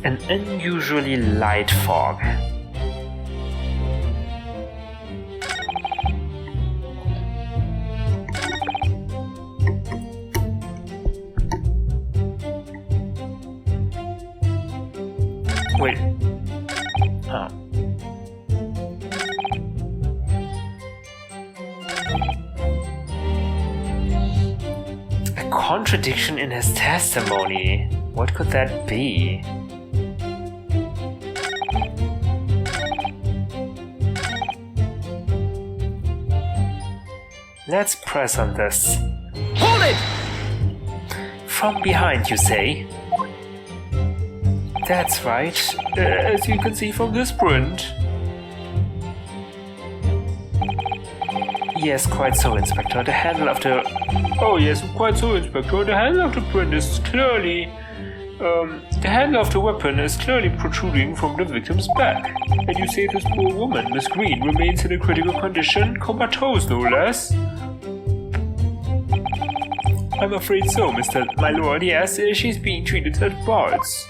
An unusually light fog. Wait. A contradiction in his testimony. What could that be? Let's press on this. Hold it! From behind, you say? That's right, as you can see from this print. Yes, quite so, Inspector. The handle of the... Oh yes, quite so, Inspector. The handle of the print is clearly... the handle of the weapon is clearly protruding from the victim's back. And you say this poor woman, Miss Green, remains in a critical condition, comatose no less? I'm afraid so, my lord, yes, she's being treated at bars.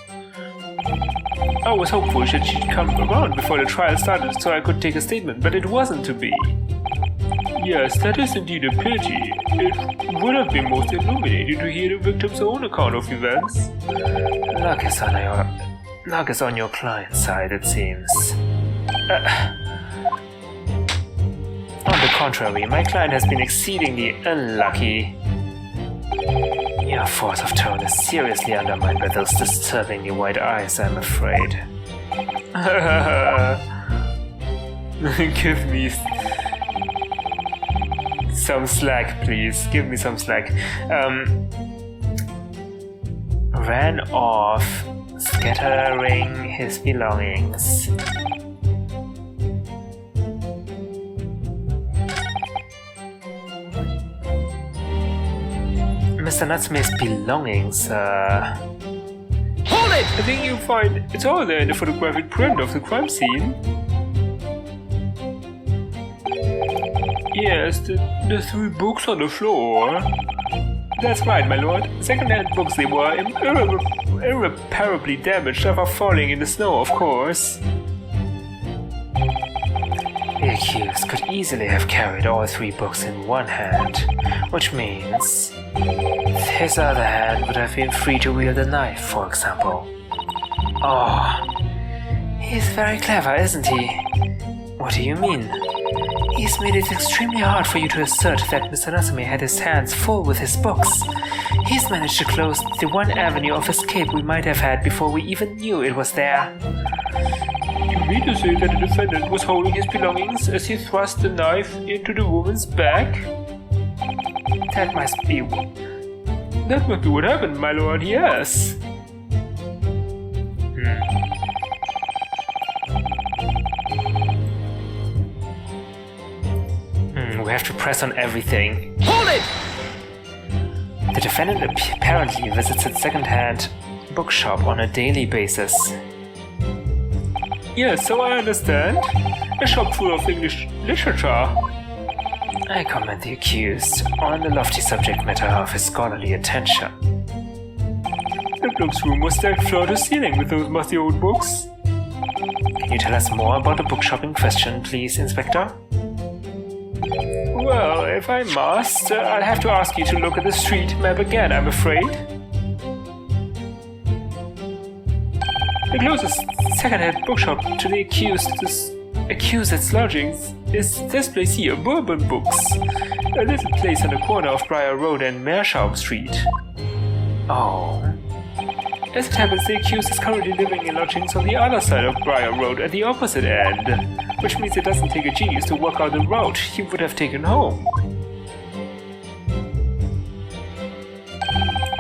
I was hopeful that she'd come around before the trial started so I could take a statement, but it wasn't to be. Yes, that is indeed a pity. It would have been most illuminating to hear the victim's own account of events. Luck is on your client's side, it seems. On the contrary, my client has been exceedingly unlucky. Your force of tone is seriously undermined by those disturbingly wide eyes, I'm afraid. Give me some slack, please. Give me some slack. Ran off, scattering his belongings. Mr. Natsume's belongings, Hold it! I think you'll find it's all there in the photographic print of the crime scene. Yes, the 3 books on the floor. That's right, my lord. Second-hand books they were, irreparably damaged after falling in the snow, of course. The accused could easily have carried all 3 books in one hand, which means his other hand would have been free to wield a knife, for example. Oh, he's very clever, isn't he? What do you mean? He's made it extremely hard for you to assert that Mr. Natsume had his hands full with his books. He's managed to close the one avenue of escape we might have had before we even knew it was there. You mean to say that the defendant was holding his belongings as he thrust the knife into the woman's back? That must be what happened, my lord, yes. We have to press on everything. Hold it! The defendant apparently visits a second-hand bookshop on a daily basis. Yes, so I understand. A shop full of English literature. I commend the accused on the lofty subject matter of his scholarly attention. The book's room was stacked floor to ceiling with those musty old books. Can you tell us more about the bookshop in question, please, Inspector? Well, if I must, I'll have to ask you to look at the street map again, I'm afraid. The closest second-hand bookshop to the accused's lodgings is this place here, Bourbon Books, a little place on the corner of Briar Road and Meerschaum Street. Oh. As it happens, the accused is currently living in lodgings on the other side of Briar Road at the opposite end, which means it doesn't take a genius to work out the route he would have taken home.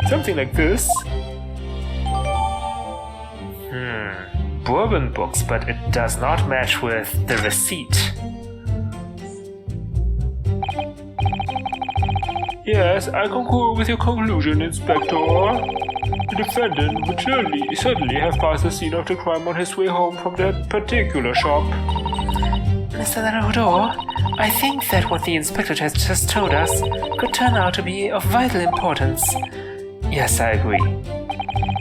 Something like this. Bourbon Books, but it does not match with the receipt. Yes, I concur with your conclusion, Inspector. The defendant would certainly have passed the scene of the crime on his way home from that particular shop. Mr. Naruhodo, I think that what the inspector has just told us could turn out to be of vital importance. Yes, I agree.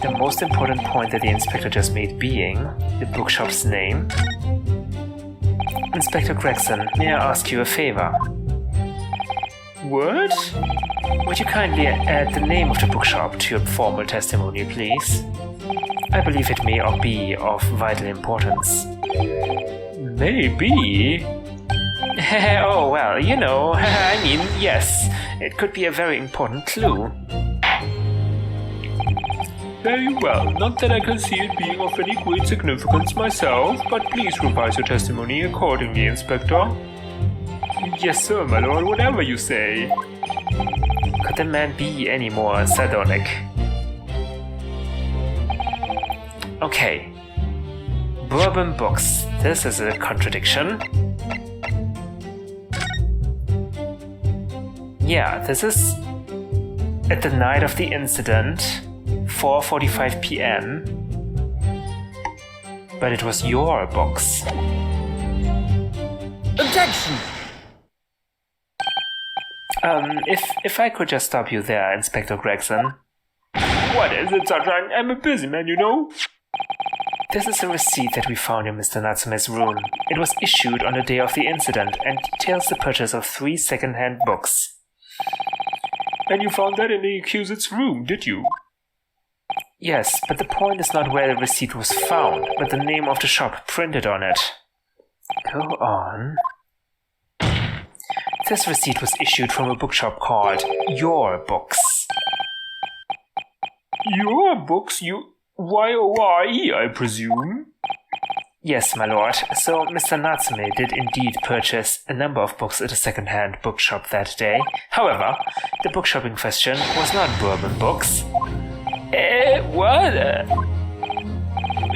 The most important point that the inspector just made being the bookshop's name. Inspector Gregson, may I ask you a favor? What? Would you kindly add the name of the bookshop to your formal testimony, please? I believe it may be of vital importance. Maybe? Oh, well, you know, I mean, yes, it could be a very important clue. Very well, not that I can see it being of any great significance myself, but please revise your testimony accordingly, Inspector. Yes, sir, my lord, whatever you say. Could the man be any more sardonic? Okay. Bourbon books. This is a contradiction. Yeah, this is at the night of the incident, 4:45 p.m. But it was your books. Objection! If I could just stop you there, Inspector Gregson. What is it, Sergeant? I'm a busy man, you know. This is a receipt that we found in Mr. Natsume's room. It was issued on the day of the incident and details the purchase of 3 second-hand books. And you found that in the accused's room, did you? Yes, but the point is not where the receipt was found, but the name of the shop printed on it. Go on. This receipt was issued from a bookshop called Your Books. Your Books? Y-O-R-E, I presume? Yes, my lord. So Mr. Natsume did indeed purchase a number of books at a second-hand bookshop that day. However, the bookshop in question was not Bourbon Books. What?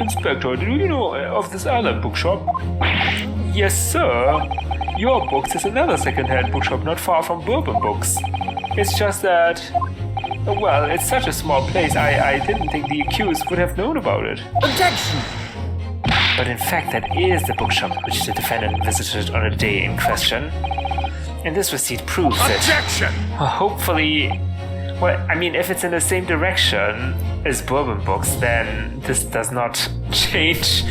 Inspector, do you know of this other bookshop? Yes, sir. Your Books is another second-hand bookshop not far from Bourbon Books. It's just that... well, it's such a small place, I didn't think the accused would have known about it. Objection! But in fact, that is the bookshop which the defendant visited on the day in question. And this receipt proves it. Objection! Well, hopefully... well, I mean, if it's in the same direction as Bourbon Books, then this does not change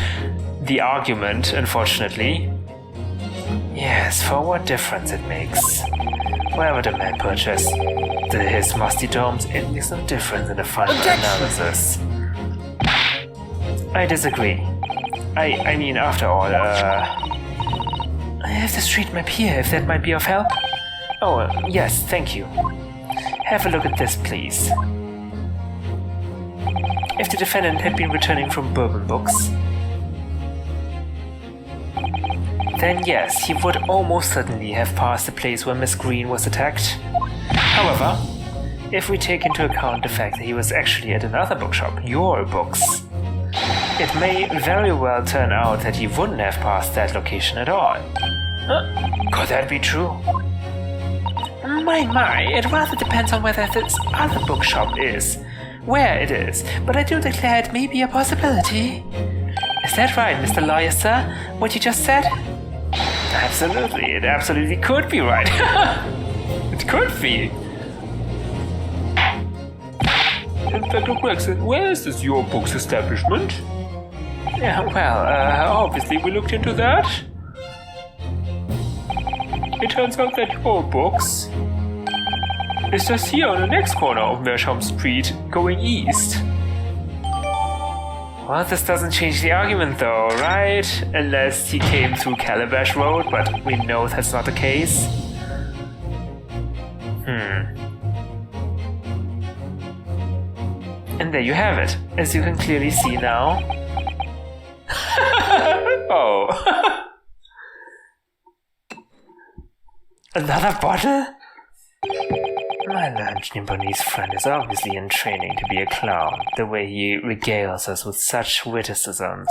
the argument, unfortunately. Yes, for what difference it makes. Wherever the man purchased his musty tomes, it makes no difference in the final analysis. I disagree. I mean, after all, I have the street map here, if that might be of help. Oh, yes, thank you. Have a look at this, please. If the defendant had been returning from Bourbon Books, then yes, he would almost certainly have passed the place where Miss Green was attacked. However, if we take into account the fact that he was actually at another bookshop, Your Books, it may very well turn out that he wouldn't have passed that location at all. Could that be true? My, it rather depends on whether this other bookshop is, where it is, but I do declare it may be a possibility. Is that right, Mr. Lawyer, sir, what you just said? Absolutely, it absolutely could be right. It could be. Inspector Gregson, where is this Your Books establishment? Yeah, well, obviously we looked into that. It turns out that Your Books is just here on the next corner of Meerschaum Street, going east. Well, this doesn't change the argument though, right? Unless he came through Calabash Road, but we know that's not the case. And there you have it, as you can clearly see now. Oh. Another bottle? My lunch Japanese friend is obviously in training to be a clown, the way he regales us with such witticisms.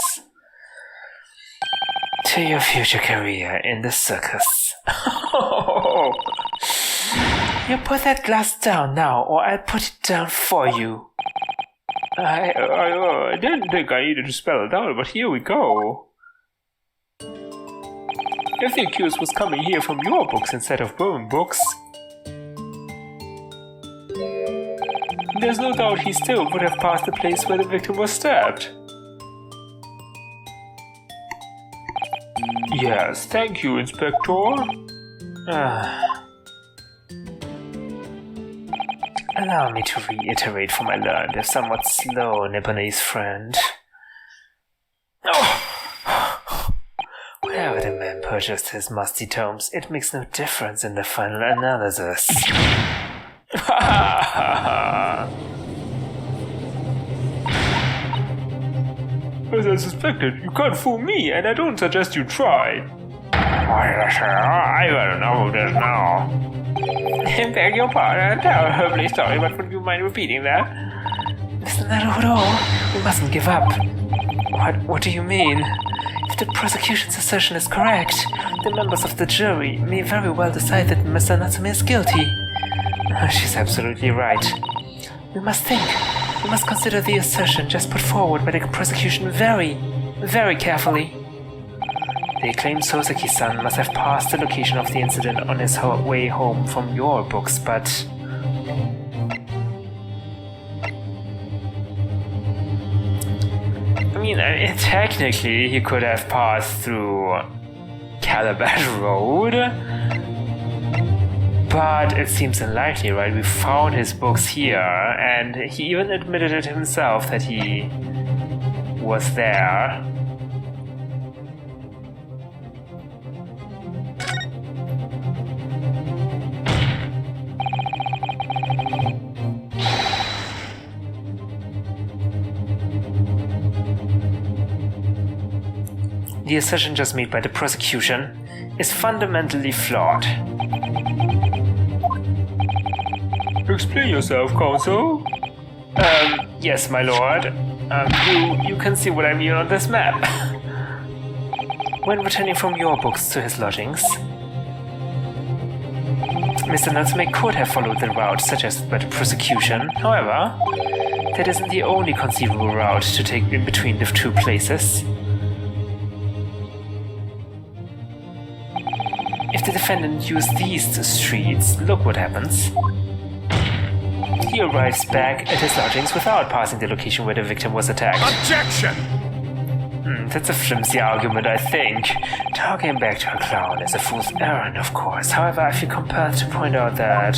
To your future career in the circus. You put that glass down now, or I'll put it down for you. I didn't think I needed to spell it out, but here we go. If the accused was coming here from Your Books instead of Bourbon Books, There's no doubt he still would have passed the place where the victim was stabbed. Yes, thank you, Inspector. Allow me to reiterate for my learned, if somewhat slow, Nipponese friend. Wherever the man purchased his musty tomes, it makes no difference in the final analysis. As I suspected, you can't fool me, and I don't suggest you try. Why, sir, I don't know this now. Beg your pardon, terribly sorry, but would you mind repeating that? Mr. Naruhodo, we mustn't give up. What do you mean? If the prosecution's assertion is correct, the members of the jury may very well decide that Mr. Natsume is guilty. She's absolutely right. We must think. We must consider the assertion just put forward by the prosecution very, very carefully. They claim Soseki-san must have passed the location of the incident on his way home from your books, but... I mean, technically he could have passed through Calabash Road, but it seems unlikely, right? We found his books here, and he even admitted it himself that he was there. The assertion just made by the prosecution is fundamentally flawed. Explain yourself, counsel. Yes, my lord. You can see what I mean on this map. When returning from your books to his lodgings, Mr. Natsume could have followed the route suggested by the prosecution. However, that isn't the only conceivable route to take in between the two places. If the defendant used these streets, look what happens. He arrives back at his lodgings without passing the location where the victim was attacked. Objection! That's a flimsy argument, I think. Talking back to a clown is a fool's errand, of course. However, I feel compelled to point out that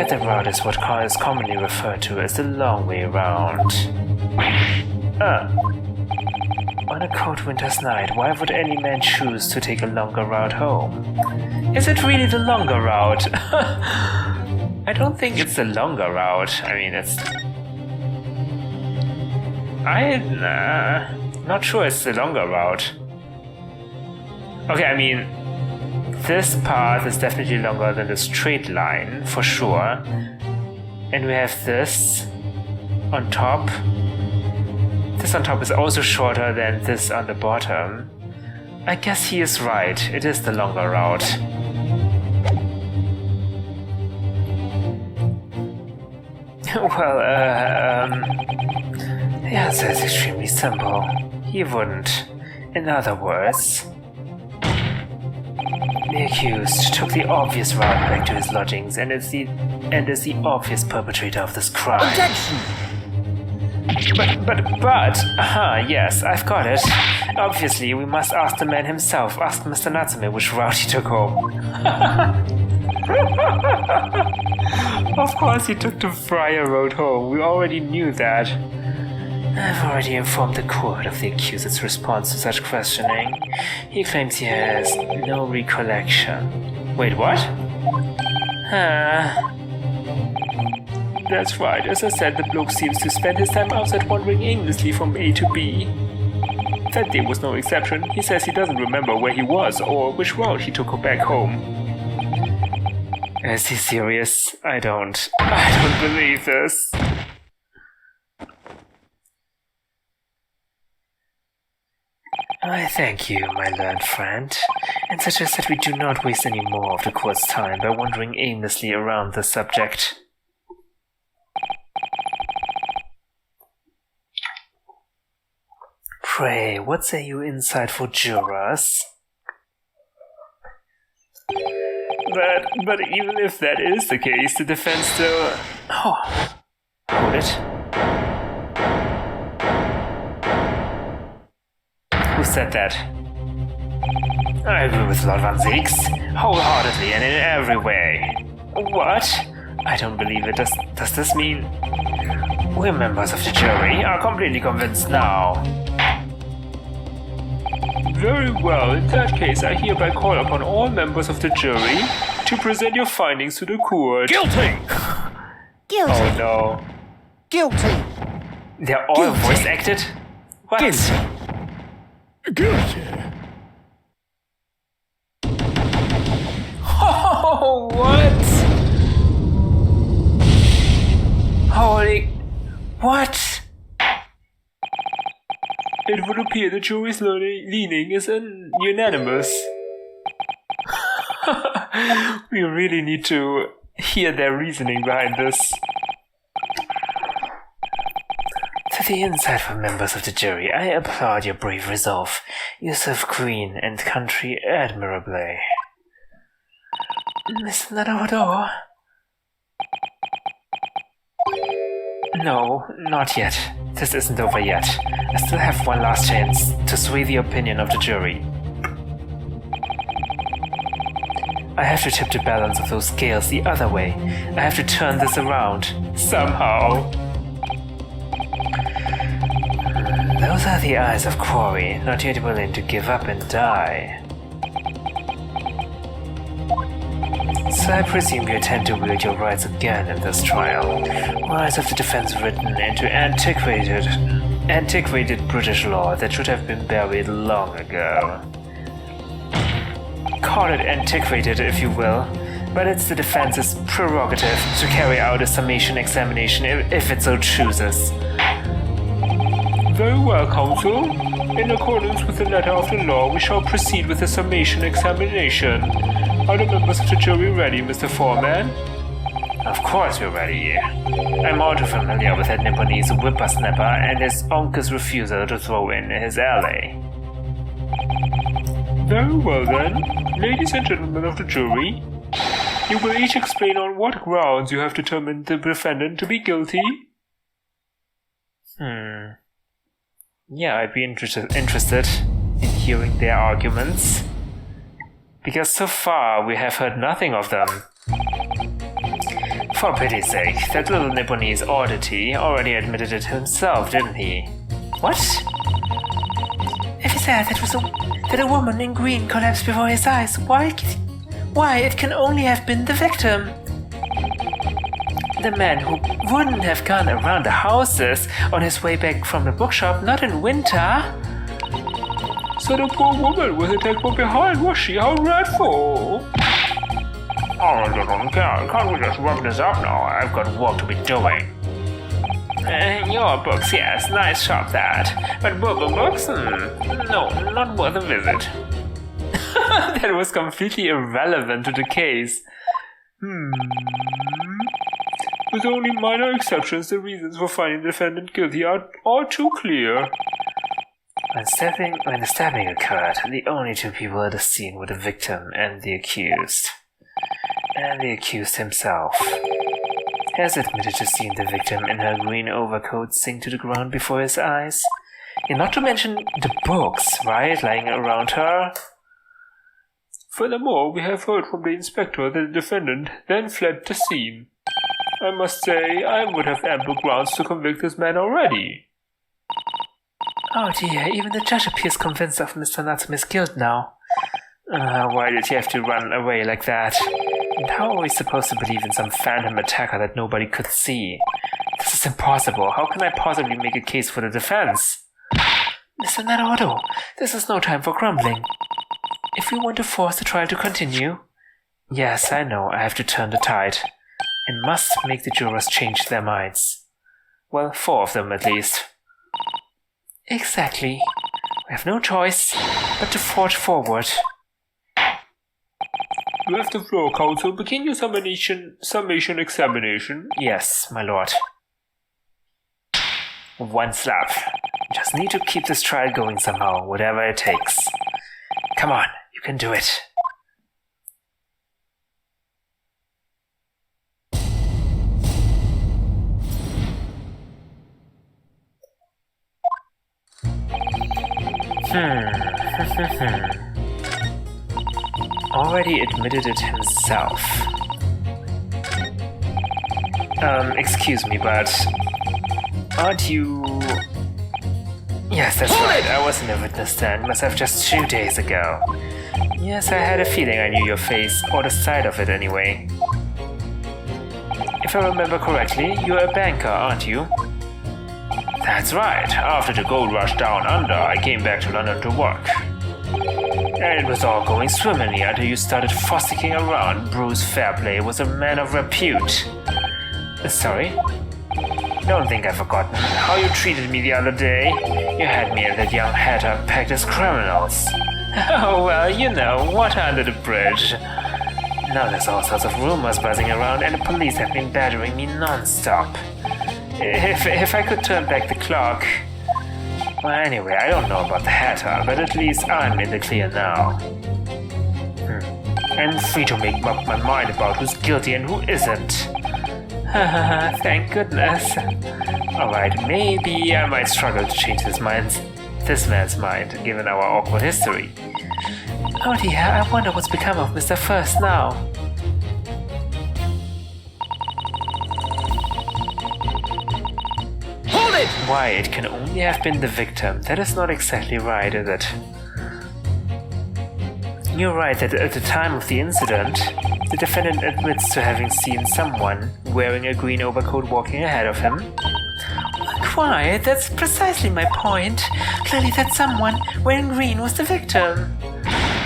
the route is what is commonly referred to as the long way round. On a cold winter's night, why would any man choose to take a longer route home? Is it really the longer route? I don't think it's the longer route. I mean, I'm not sure it's the longer route. Okay, I mean, this path is definitely longer than the straight line, for sure. And we have this on top. This on top is also shorter than this on the bottom. I guess he is right. It is the longer route. Well, the answer is extremely simple. He wouldn't. In other words, the accused took the obvious route back to his lodgings and is the obvious perpetrator of this crime. Objection! Yes, I've got it. Obviously, we must ask the man himself, ask Mr. Natsume which route he took home. Of course he took the Friar Road home, we already knew that. I've already informed the court of the accused's response to such questioning. He claims he has no recollection. Wait, what? That's right, as I said, the bloke seems to spend his time outside wandering aimlessly from A to B. That day was no exception. He says he doesn't remember where he was or which route he took back home. Is he serious? I don't believe this. I thank you, my learned friend, and suggest that we do not waste any more of the court's time by wandering aimlessly around the subject. Pray, what say you insightful jurors? But even if that is the case, the defense still... Oh, hold it. Who said that? I agree with Lord Van Zeeks, wholeheartedly and in every way. What? I don't believe it. Does this mean... We members of the jury are completely convinced now. Very well, in that case I hereby call upon all members of the jury to present your findings to the court. Guilty! Guilty. Oh no. Guilty. They're all Guilty. voice acted? What? Guilty! Oh, what? Holy... What? It would appear the jury's leaning is unanimous. We really need to hear their reasoning behind this. To the insightful members of the jury, I applaud your brave resolve. You serve Queen and country admirably. Mr. Naruhodo? No, not yet. This isn't over yet. I still have one last chance to sway the opinion of the jury. I have to tip the balance of those scales the other way. I have to turn this around. Somehow. Those are the eyes of Quarry, not yet willing to give up and die. So I presume you intend to wield your rights again in this trial. Rights of the defense written into antiquated British law that should have been buried long ago. Call it antiquated if you will, but it's the defense's prerogative to carry out a summation examination if it so chooses. Very well, counsel. In accordance with the letter of the law, we shall proceed with the summation examination. Are the members of the jury ready, Mr. Foreman? Of course we're ready. I'm all too familiar with that Nipponese whippersnapper and his uncle's refusal to throw in his alley. Very well then, ladies and gentlemen of the jury, you will each explain on what grounds you have determined the defendant to be guilty. Yeah, I'd be interested in hearing their arguments. Because so far we have heard nothing of them. For pity's sake, that little Nipponese oddity already admitted it himself, didn't he? What? If he said that a woman in green collapsed before his eyes, why it can only have been the victim. The man who wouldn't have gone around the houses on his way back from the bookshop, not in winter. So the poor woman was attacked from behind, was she? How dreadful! Oh, little girl, can't we just wrap this up now? I've got work to be doing. Your books, yes, nice shop that. But books? No, not worth a visit. That was completely irrelevant to the case. With only minor exceptions, the reasons for finding the defendant guilty are all too clear. When the stabbing occurred, the only two people at the scene were the victim and the accused. And the accused himself has admitted to seeing the victim in her green overcoat sink to the ground before his eyes. And not to mention the books, right, lying around her. Furthermore, we have heard from the inspector that the defendant then fled the scene. I must say, I would have ample grounds to convict this man already. Oh dear, even the judge appears convinced of Mr. Natsume's guilt now. Why did he have to run away like that? And how are we supposed to believe in some phantom attacker that nobody could see? This is impossible. How can I possibly make a case for the defense? Mr. Naruhodo, this is no time for grumbling. If we want to force the trial to continue... Yes, I know, I have to turn the tide. And must make the jurors change their minds. Well, 4 of them at least. Exactly. We have no choice but to forge forward. You have the floor, counsel. Begin your summation examination. Yes, my lord. 1 slap. Just need to keep this trial going somehow, whatever it takes. Come on, you can do it. Already admitted it himself. Excuse me, but aren't you... Yes, that's right, I was in a witness stand myself just 2 days ago. Yes, I had a feeling I knew your face, or the side of it anyway. If I remember correctly, you're a banker, aren't you? That's right, after the gold rush down under, I came back to London to work. And it was all going swimmingly until you started fossicking around. Bruce Fairplay was a man of repute. Sorry? Don't think I've forgotten how you treated me the other day. You had me and that young hatter pegged as criminals. Oh, well, you know, water under the bridge. Now there's all sorts of rumors buzzing around and the police have been battering me non-stop. If I could turn back the clock... Well, anyway, I don't know about the hatter, but at least I'm in the clear now. I'm free to make up my mind about who's guilty and who isn't. Thank goodness. Alright, maybe I might struggle to change this man's mind, given our awkward history. Oh dear, I wonder what's become of Mr. First now. Hold it! Why, it can only have been the victim. That is not exactly right, is it? You're right that at the time of the incident, the defendant admits to having seen someone wearing a green overcoat walking ahead of him. Quiet, that's precisely my point. Clearly that someone wearing green was the victim.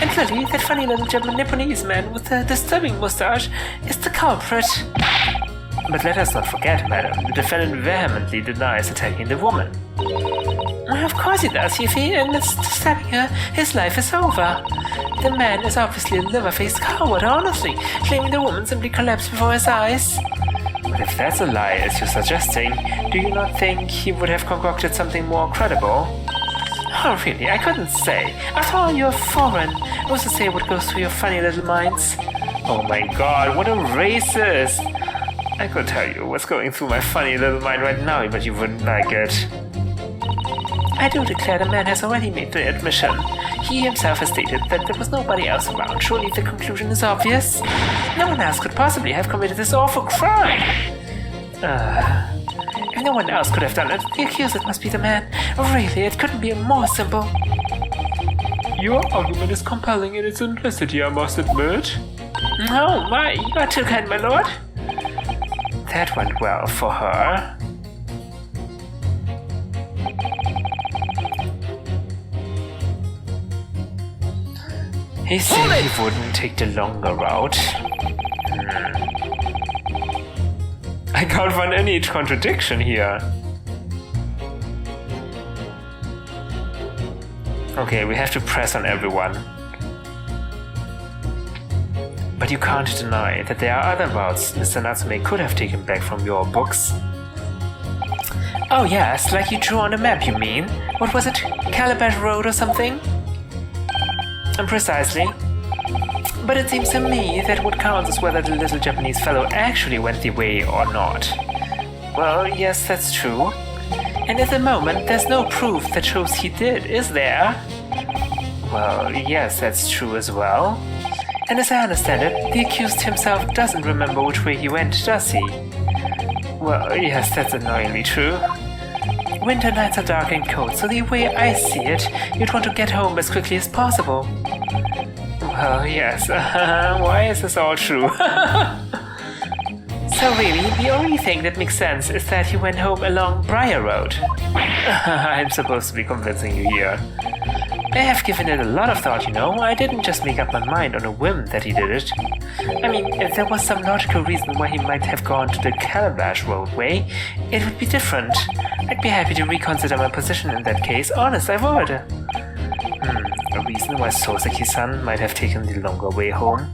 And clearly that funny little Japanese man with the disturbing mustache is the culprit. But let us not forget, madam, the defendant vehemently denies attacking the woman. Of course he does, Yuffie, and it's stabbing her. His life is over. The man is obviously a liver-faced coward, honestly, claiming the woman simply collapsed before his eyes. But if that's a lie, as you're suggesting, do you not think he would have concocted something more credible? Oh, really? I couldn't say. After all, you're foreign. Who's to say what goes through your funny little minds? Oh my god, what a racist! I could tell you what's going through my funny little mind right now, but you wouldn't like it. I do declare the man has already made the admission. He himself has stated that there was nobody else around. Surely the conclusion is obvious. No one else could possibly have committed this awful crime. If no one else could have done it, the accused must be the man. Really, it couldn't be more simple. Your argument is compelling in its simplicity, I must admit. Oh my, you are too kind, my lord. That went well for her. He said he wouldn't take the longer route. I can't find any contradiction here. Okay, we have to press on everyone. But you can't deny that there are other routes Mr. Natsume could have taken back from your books. Oh yes, like you drew on a map, you mean? What was it? Calabash Road or something? Precisely. But it seems to me that what counts is whether the little Japanese fellow actually went the way or not. Well, yes, that's true. And at the moment, there's no proof that shows he did, is there? Well, yes, that's true as well. And as I understand it, the accused himself doesn't remember which way he went, does he? Well, yes, that's annoyingly true. Winter nights are dark and cold, so the way I see it, you'd want to get home as quickly as possible. Well, yes. Why is this all true? So really, the only thing that makes sense is that he went home along Briar Road. I'm supposed to be convincing you here. I have given it a lot of thought, you know. I didn't just make up my mind on a whim that he did it. I mean, if there was some logical reason why he might have gone to the Calabash Road way, it would be different. I'd be happy to reconsider my position in that case. Honest, I would. A reason why Soseki-san might have taken the longer way home?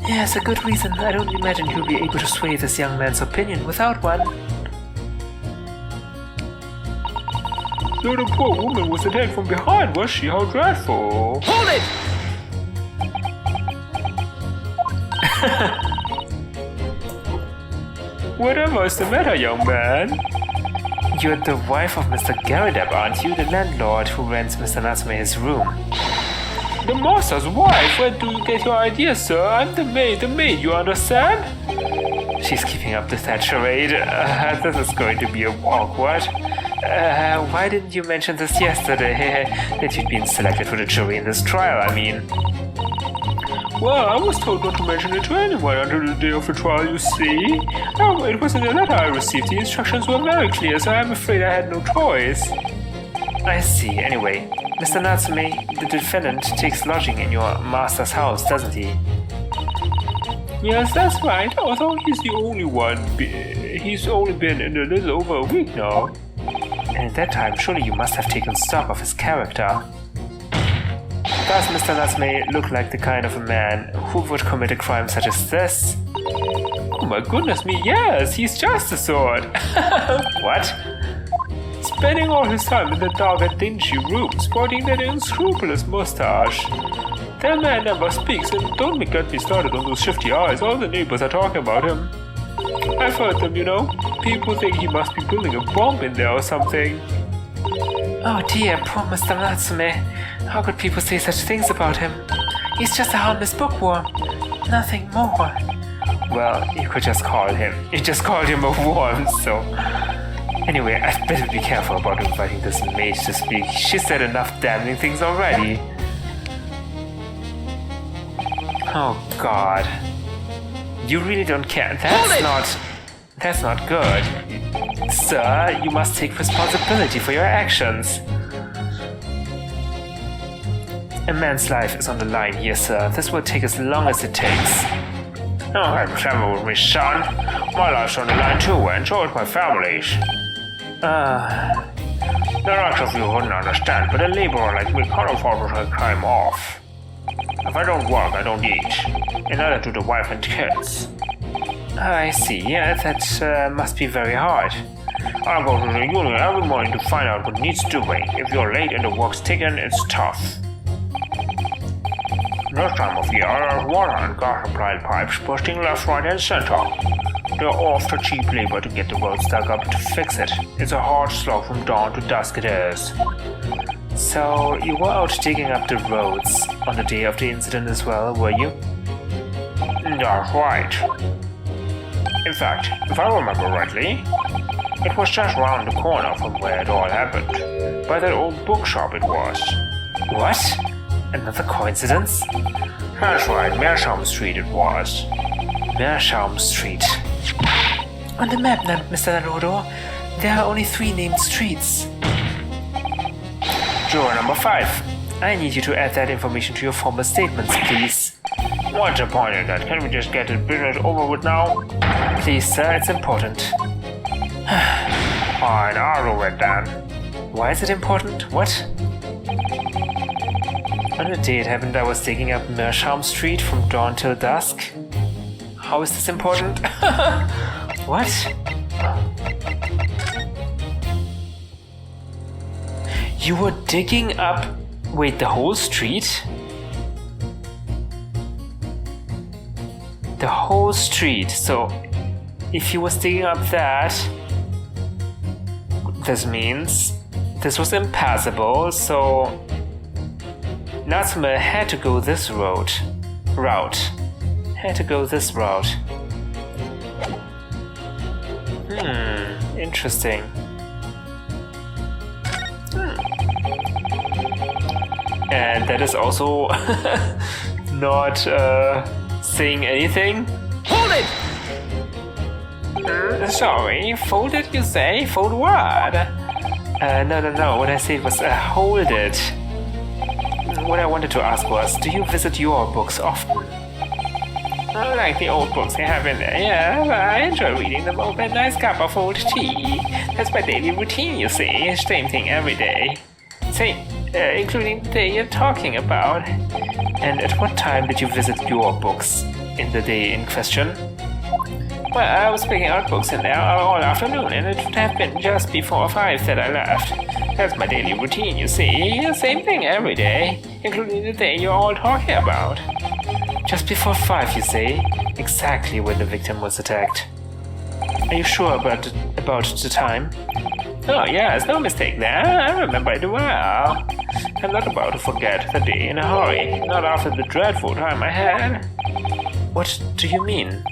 Yes, a good reason. I don't imagine he'll be able to sway this young man's opinion without one. So the poor woman was attacked from behind, was she? How dreadful! Hold it! Whatever is the matter, young man? You're the wife of Mr. Garidab, aren't you? The landlord who rents Mr. Natsume his room. The master's wife? Where do you get your ideas, sir? I'm the maid, you understand? She's keeping up with that charade. This is going to be awkward. Why didn't you mention this yesterday? That you'd been selected for the jury in this trial, I mean. Well, I was told not to mention it to anyone until the day of the trial, you see. Oh, it was in the letter I received. The instructions were very clear, so I'm afraid I had no choice. I see. Anyway, Mr. Natsume, the defendant, takes lodging in your master's house, doesn't he? Yes, that's right, although he's the only one. He's only been in a little over a week now. And at that time, surely you must have taken stock of his character. Does Mr. Natsume look like the kind of a man who would commit a crime such as this? Oh my goodness me, yes, he's just the sort. What? Spending all his time in the dark and dingy room, sporting that unscrupulous mustache. That man never speaks, and don't get me started on those shifty eyes. All the neighbors are talking about him. I've heard them, you know. People think he must be building a bomb in there or something. Oh dear, poor Mr. Natsume. How could people say such things about him? He's just a harmless bookworm. Nothing more. Well, you could just call him. You just called him a worm, so... Anyway, I'd better be careful about inviting this maid to speak. She said enough damning things already. Oh god. You really don't care. That's not good. Sir, you must take responsibility for your actions. A man's life is on the line here, sir. This will take as long as it takes. Oh, have a family with me, son. My life's on the line too, and so is my family's. The rest of you wouldn't understand, but a laborer like me can't afford to take time off. If I don't work, I don't eat. And neither do the wife and kids. I see. Yeah, that must be very hard. I go to the union every morning to find out what needs doing. If you're late and the work's taken, it's tough. This time of year, water and gas supply pipes bursting left, right, and center. They're off to cheap labor to get the roads dug up to fix it. It's a hard slog from dawn to dusk, it is. So, you were out digging up the roads on the day of the incident as well, were you? That's right. In fact, if I remember rightly, it was just round the corner from where it all happened. By that old bookshop it was. What? Another coincidence? That's right, Meerschaum Street it was. Meerschaum Street. On the map, Mr. Naruhodo, there are only 3 named streets. Juror number 5. I need you to add that information to your formal statements, please. What's the point of that? Can we just get this business over with now? Please, sir, it's important. Fine, I'll do it then. Why is it important? What? On the day it happened, I was digging up Meerschaum Street from dawn till dusk. How is this important? What? You were digging up... Wait, the whole street? The whole street. So, if he was digging up that... This means... This was impassable, so... Natsume had to go this route. Had to go this route. Interesting. And that is also not saying anything. Hold it! Sorry, fold it you say? Fold what? No. What I said was hold it. What I wanted to ask was, do you visit your books often? I like the old books they have in there, yeah. I enjoy reading them over a nice cup of old tea. That's my daily routine, you see. Same thing every day. Say, including the day you're talking about. And at what time did you visit your books in the day in question? Well, I was picking out books in there all afternoon, and it would have been just before 5 that I left. That's my daily routine, you see. Same thing every day, including the day you're all talking about. Just before 5, you say? Exactly when the victim was attacked. Are you sure about the time? Oh yes, no mistake there. I remember it well. I'm not about to forget the day in a hurry, not after the dreadful time I had. What do you mean?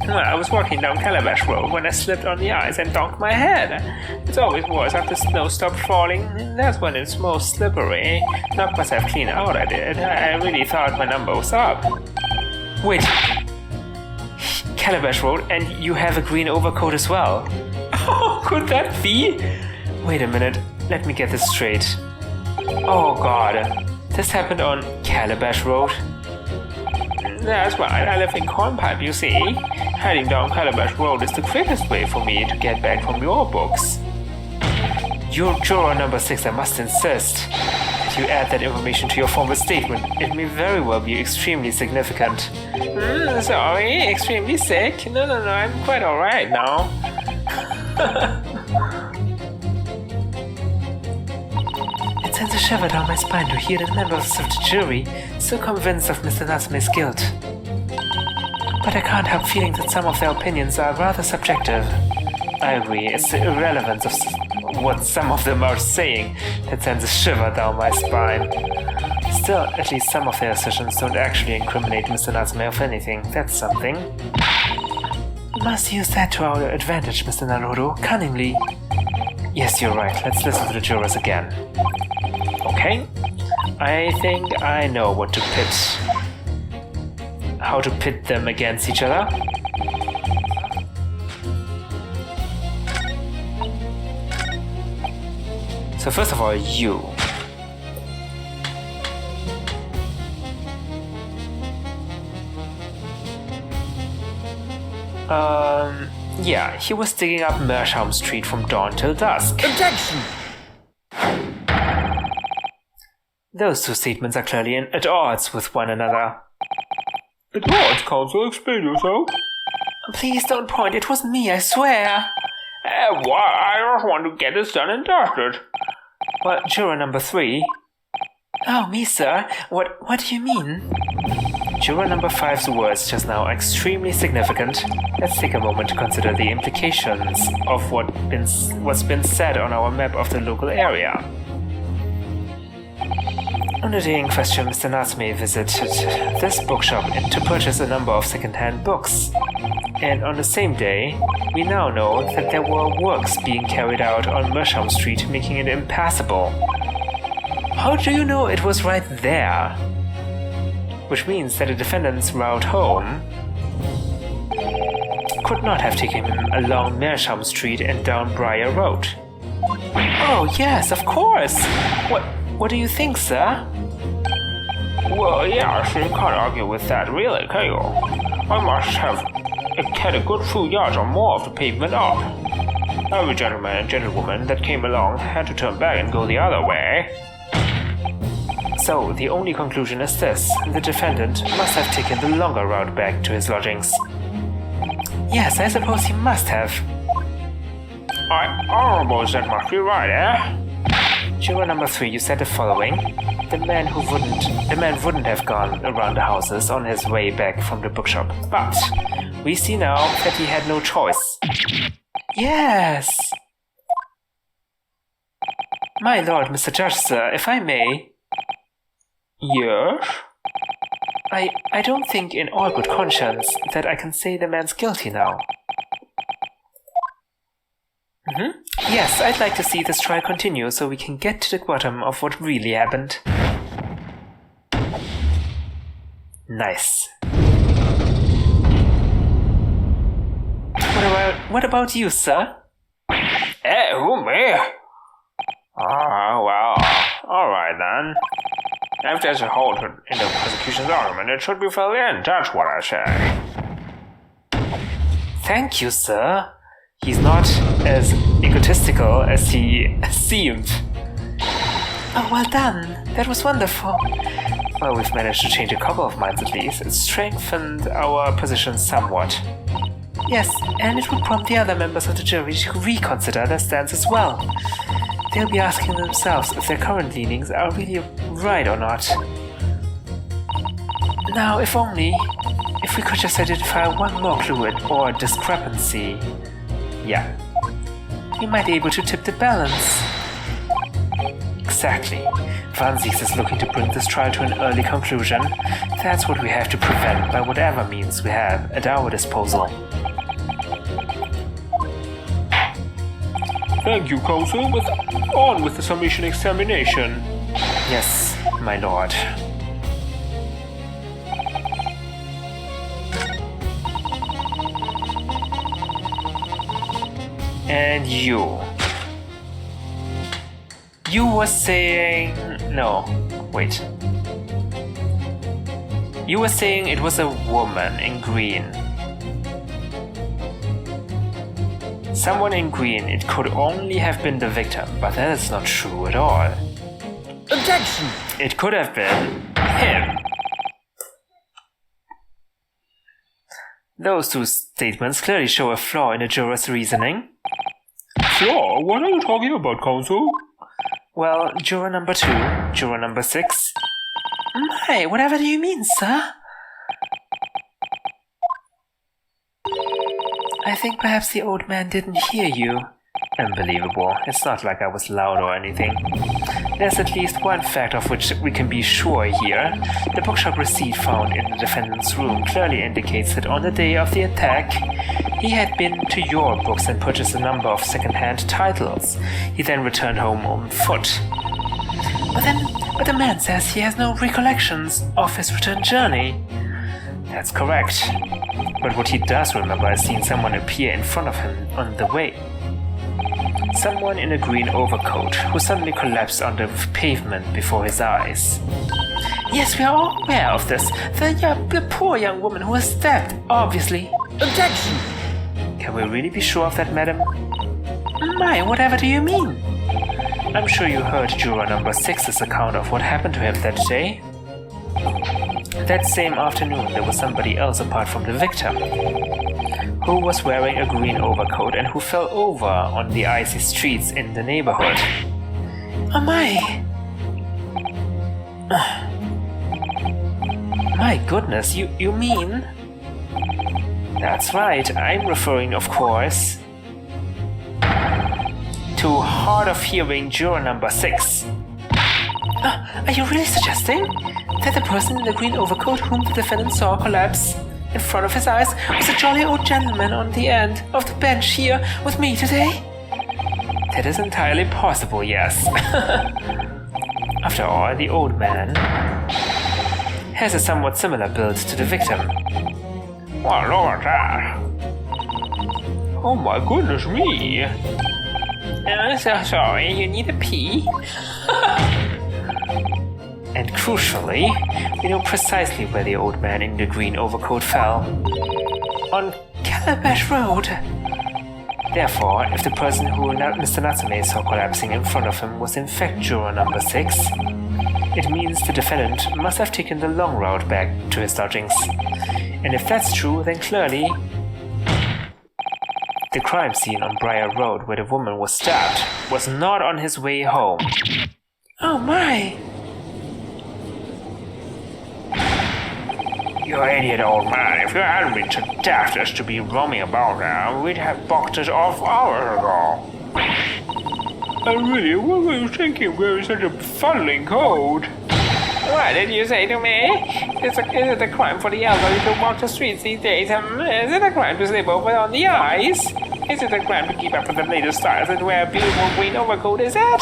Well, I was walking down Calabash Road when I slipped on the ice and donked my head. It's always worse after snow stopped falling. That's when it's most slippery. Knocked myself clean out, I did. I really thought my number was up. Wait. Calabash Road, and you have a green overcoat as well. Oh, could that be? Wait a minute, let me get this straight. Oh god, this happened on Calabash Road? That's right, I live in Cornpipe, you see. Heading down Calabash Road is the quickest way for me to get back from your books. You're juror number 6, I must insist that you add that information to your formal statement. It may very well be extremely significant. Sorry, extremely sick? No, I'm quite alright now. It sends a shiver down my spine to hear that members of the jury so convinced of Mr. Natsume's guilt. But I can't help feeling that some of their opinions are rather subjective. I agree, it's the irrelevance of what some of them are saying that sends a shiver down my spine. Still, at least some of their assertions don't actually incriminate Mr. Natsume of anything. That's something. We must use that to our advantage, Mr. Naruhodo, cunningly. Yes, you're right. Let's listen to the jurors again. Okay. I think I know what to pit. How to pit them against each other. So first of all, you. Yeah, he was digging up Mershaum Street from dawn till dusk. Objection! Those two statements are clearly at odds with one another. At odds, counsel, explain yourself. Please don't point, it wasn't me, I swear. Why? I just want to get this done and dusted. Well, juror number 3. Oh, me, sir? What do you mean? Juror number 5's words just now are extremely significant. Let's take a moment to consider the implications of what's been said on our map of the local area. On the day in question, Mr. Natsume visited this bookshop to purchase a number of second-hand books. And on the same day, we now know that there were works being carried out on Mershaum Street, making it impassable. How do you know it was right there? Which means that the defendant's route home could not have taken him along Mershaum Street and down Briar Road. Oh yes, of course! What do you think, sir? Well, yes, you can't argue with that, really, can you? I must have had a good few yards or more of the pavement up. Every gentleman and gentlewoman that came along had to turn back and go the other way. So, the only conclusion is this: the defendant must have taken the longer route back to his lodgings. Yes, I suppose he must have. I suppose that must be right, eh? Juror number 3, you said the following. The man wouldn't have gone around the houses on his way back from the bookshop. But we see now that he had no choice. Yes! My lord, Mr. Judge, sir, if I may. Yes? I don't think in all good conscience that I can say the man's guilty now. Yes, I'd like to see this trial continue so we can get to the bottom of what really happened. Nice. What about you, sir? Who, me? Well, alright then. If there's a hole in the prosecution's argument, it should be filled in, that's what I say. Thank you, sir. He's not as egotistical as he seemed. Oh, well done. That was wonderful. Well, we've managed to change a couple of minds at least. It strengthened our position somewhat. Yes, and it would prompt the other members of the jury to reconsider their stance as well. They'll be asking themselves if their current leanings are really right or not. Now, if we could just identify one more clue or discrepancy. Yeah. he might be able to tip the balance. Exactly. Van Zieks is looking to bring this trial to an early conclusion. That's what we have to prevent by whatever means we have at our disposal. Thank you, Counsel. On with the summation examination. Yes, my lord. And you. You were saying... No, wait. You were saying it was a woman in green. Someone in green, it could only have been the victim, but that is not true at all. Objection! It could have been him. Those two statements clearly show a flaw in the juror's reasoning. Flaw? What are you talking about, Counsel? Well, juror number 2, juror number 6. My, whatever do you mean, sir? I think perhaps the old man didn't hear you. Unbelievable. It's not like I was loud or anything. There's at least one fact of which we can be sure here. The bookshop receipt found in the defendant's room clearly indicates that on the day of the attack, he had been to your books and purchased a number of second-hand titles. He then returned home on foot. But the man says he has no recollections of his return journey. That's correct. But what he does remember is seeing someone appear in front of him on the way. Someone in a green overcoat who suddenly collapsed on the pavement before his eyes. Yes, we are all aware of this. The poor young woman who was stabbed, obviously. Objection! Can we really be sure of that, madam? My, whatever do you mean? I'm sure you heard juror number 6's account of what happened to him that day. That same afternoon, there was somebody else apart from the victim, who was wearing a green overcoat and who fell over on the icy streets in the neighborhood. Oh my! My goodness, you mean? That's right, I'm referring, of course, to hard of hearing juror number 6. Are you really suggesting that the person in the green overcoat whom the defendant saw collapse in front of his eyes was a jolly old gentleman on the end of the bench here with me today? That is entirely possible, yes. After all, the old man has a somewhat similar build to the victim. Well, Lord, oh my goodness me. I'm so sorry, you need a pee? And crucially, we know precisely where the old man in the green overcoat fell. On Calabash Road. Therefore, if the person who Mr. Natsume saw collapsing in front of him was in fact juror number 6, it means the defendant must have taken the long route back to his lodgings. And if that's true, then clearly the crime scene on Briar Road where the woman was stabbed was not on his way home. Oh my! You idiot old man, if you hadn't been so daft as to be roaming about now, we'd have boxed us off hours ago. And really, what were you thinking wearing such a fuddling coat? What did you say to me? Is it a crime for the elderly to walk the streets these days? Is it a crime to slip over on the ice? Is it a crime to keep up with the latest styles and wear a beautiful green overcoat, is it?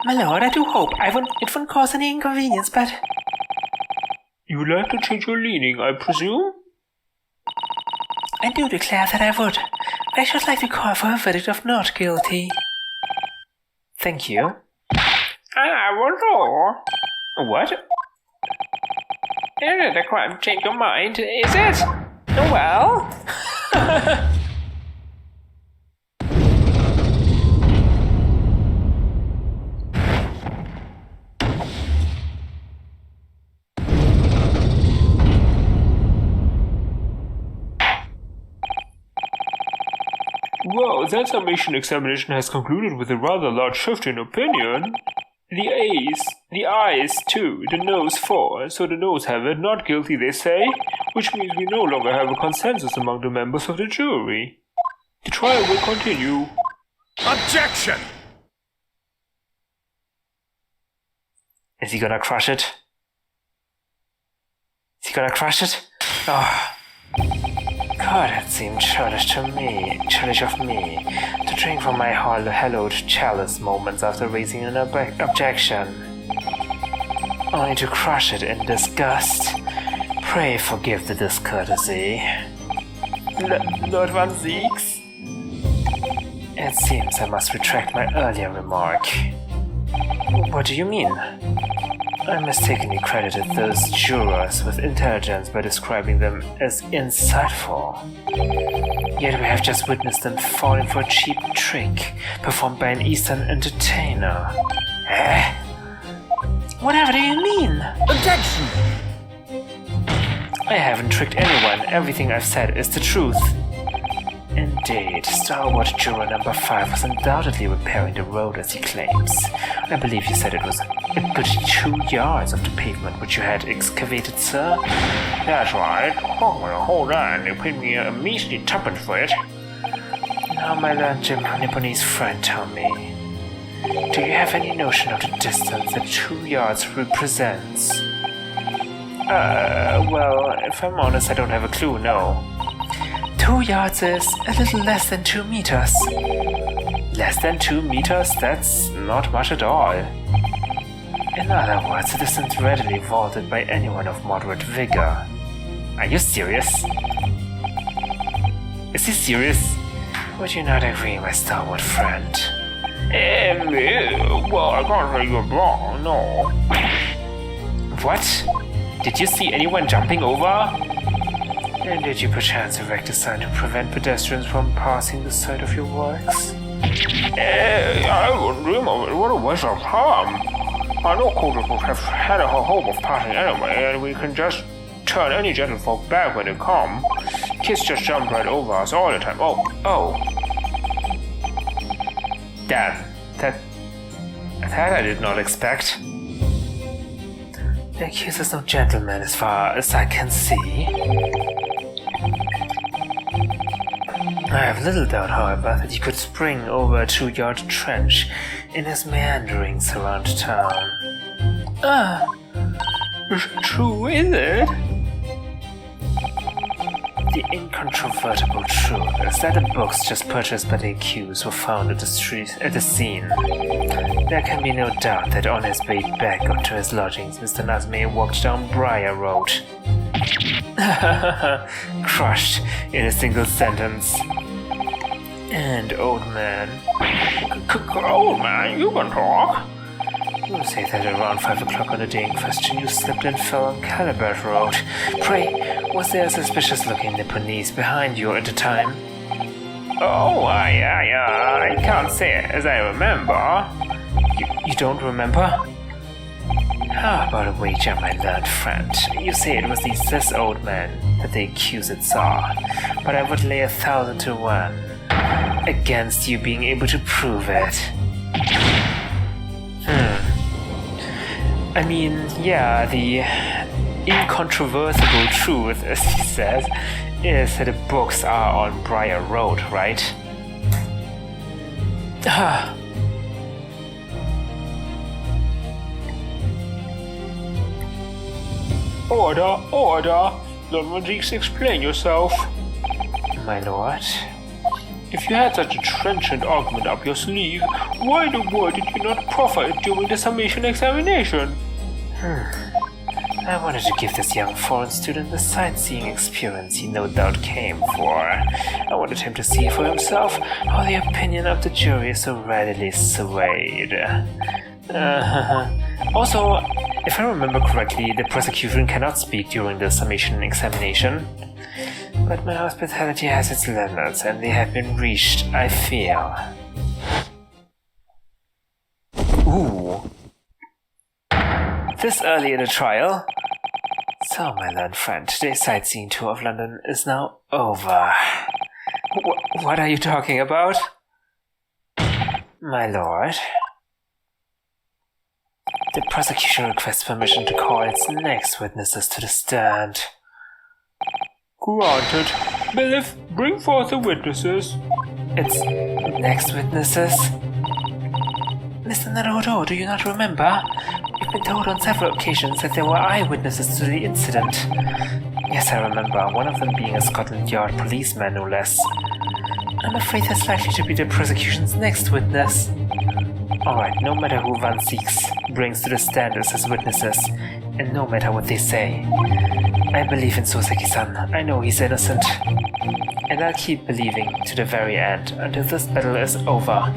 My lord, I do hope it won't cause any inconvenience, but... You'd like to change your leaning, I presume? I do declare that I would. I should like to call for a verdict of not guilty. Thank you. I will know. What? Is it a crime to change your mind, is it? Well... Well, that summation examination has concluded with a rather large shift in opinion. the eyes 2, the nose 4, so the nose have it, not guilty, they say, which means we no longer have a consensus among the members of the jury. The trial will continue. Objection! Is he gonna crush it? Is he gonna crush it? Oh. God, it seemed churlish of me to drink from my hallowed chalice moments after raising an objection, only to crush it in disgust. Pray forgive the discourtesy. Lord Van Zeeks? It seems I must retract my earlier remark. What do you mean? I mistakenly credited those jurors with intelligence by describing them as insightful. Yet we have just witnessed them falling for a cheap trick performed by an Eastern entertainer. Eh? Whatever do you mean? Objection! I haven't tricked anyone. Everything I've said is the truth. Indeed, stalwart juror number 5 was undoubtedly repairing the road as he claims. I believe you said it was a good 2 yards of the pavement which you had excavated, sir? That's right. Hold on, they paid me a measly tuppence for it. Now, my learned Nipponese friend, tell me, do you have any notion of the distance that 2 yards represents? Well, if I'm honest, I don't have a clue, no. 2 yards is a little less than 2 meters. Less than 2 meters? That's not much at all. In other words, it isn't readily vaulted by anyone of moderate vigor. Are you serious? Is he serious? Would you not agree, my stalwart friend? Well, I can't say you're wrong, no. What? Did you see anyone jumping over? And did you perchance erect a sign to prevent pedestrians from passing the site of your works? I wouldn't dream of it. What a waste of time. I know cottages have had a hope of passing anyway, and we can just turn any gentlefolk back when they come. Kids just jump right over us all the time. Oh. Damn. That I did not expect. The accuser's no gentleman as far as I can see. I have little doubt, however, that he could spring over a 2-yard trench in his meanderings around town. Is it true, is it? The incontrovertible truth is that the books just purchased by the accused were found at the scene. There can be no doubt that on his way back up to his lodgings, Mr. Nazme walked down Briar Road. Crushed in a single sentence. And old man. Old man, you can talk. You say that around 5 o'clock on the day in question you slipped and fell on Calabash Road. Pray, was there a suspicious-looking Nipponese behind you at the time? Oh, I can't say it as I remember. You don't remember? How about a wager, my learned friend? You say it was this old man that the accused saw, but I would lay 1,000 to 1 against you being able to prove it. I mean, yeah, the incontrovertible truth, as he says, is that the books are on Briar Road, right? Order! Lord Rodriguez, explain yourself. My lord? If you had such a trenchant argument up your sleeve, why in the world did you not proffer it during the summation examination? I wanted to give this young foreign student the sightseeing experience he no doubt came for. I wanted him to see for himself how the opinion of the jury is so readily swayed. Also, if I remember correctly, the prosecution cannot speak during the summation examination. But my hospitality has its limits, and they have been reached, I feel. Ooh. This early in the trial? So, my learned friend, today's sightseeing tour of London is now over. What are you talking about? My lord? The prosecution requests permission to call its next witnesses to the stand. Granted. Belief, bring forth the witnesses. Its next witnesses? Mr. Naruhodo, do you not remember? We've been told on several occasions that there were eyewitnesses to the incident. Yes, I remember, one of them being a Scotland Yard policeman, no less. I'm afraid that's likely to be the prosecution's next witness. Alright, no matter who Van Seeks brings to the stand as his witnesses, and no matter what they say, I believe in Soseki-san. I know he's innocent. And I'll keep believing to the very end, until this battle is over.